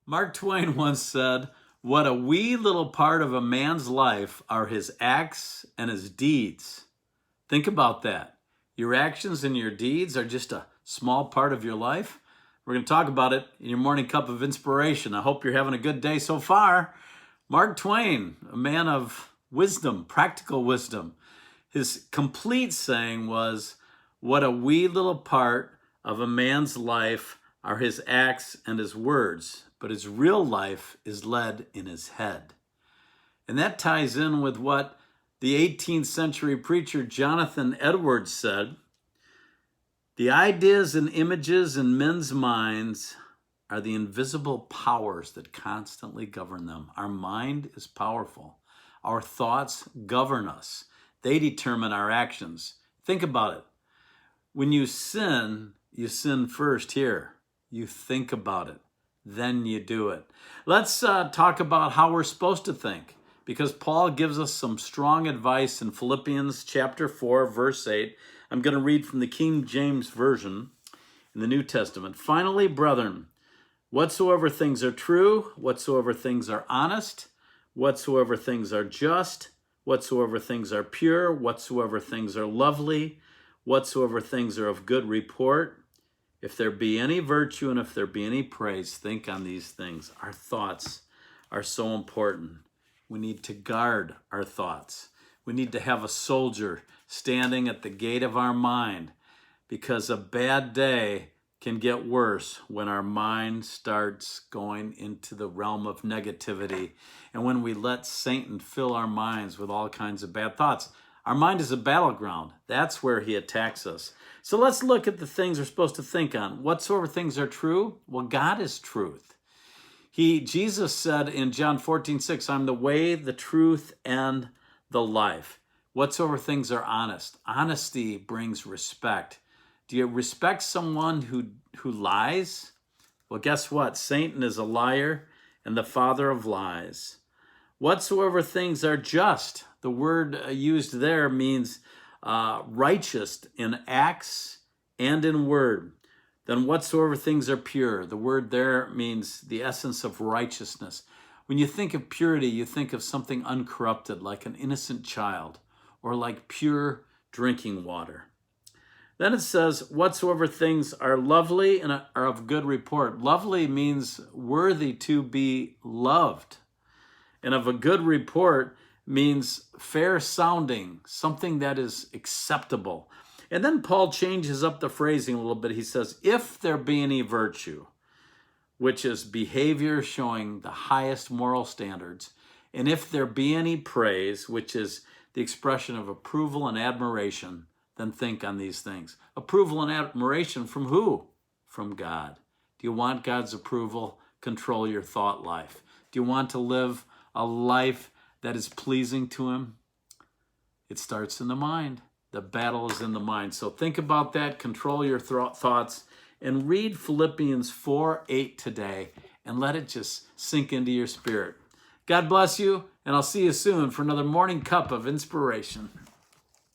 Mark Twain once said, "What a wee little part of a man's life are his acts and his deeds." Think about that. Your actions and your deeds are just a small part of your life. We're going to talk about it in your morning cup of inspiration. I hope you're having a good day so far. Mark Twain, a man of wisdom, practical wisdom. His complete saying was, "What a wee little part of a man's life are his acts and his words, but his real life is led in his head." And that ties in with what the 18th century preacher Jonathan Edwards said. The ideas and images in men's minds are the invisible powers that constantly govern them. Our mind is powerful. Our thoughts govern us. They determine our actions. Think about it. When you sin first here. You think about it, then you do it. Let's talk about how we're supposed to think, because Paul gives us some strong advice in Philippians chapter 4, verse 8. I'm going to read from the King James Version in the New Testament. "Finally, brethren, whatsoever things are true, whatsoever things are honest, whatsoever things are just, whatsoever things are pure, whatsoever things are lovely, whatsoever things are of good report, if there be any virtue and if there be any praise, think on these things." Our thoughts are so important. We need to guard our thoughts. We need to have a soldier standing at the gate of our mind, because a bad day can get worse when our mind starts going into the realm of negativity and when we let Satan fill our minds with all kinds of bad thoughts. Our mind is a battleground. That's where he attacks us. So let's look at the things we're supposed to think on. Whatsoever things are true? Well, God is truth. Jesus said in John 14:6, "I'm the way, the truth, and the life." Whatsoever things are honest. Honesty brings respect. Do you respect someone who lies? Well, guess what? Satan is a liar and the father of lies. Whatsoever things are just. The word used there means righteous in acts and in word. Then whatsoever things are pure. The word there means the essence of righteousness. When you think of purity, you think of something uncorrupted, like an innocent child, or like pure drinking water. Then it says, whatsoever things are lovely and are of good report. Lovely means worthy to be loved. And of a good report means fair sounding, something that is acceptable. And then Paul changes up the phrasing a little bit. He says, if there be any virtue, which is behavior showing the highest moral standards, and if there be any praise, which is the expression of approval and admiration, then think on these things. Approval and admiration from who? From God. Do you want God's approval? Control your thought life. Do you want to live a life that is pleasing to him? It starts in the mind. The battle is in the mind. So think about that, control your thoughts, and read Philippians 4:8 today, and let it just sink into your spirit. God bless you, and I'll see you soon for another morning cup of inspiration.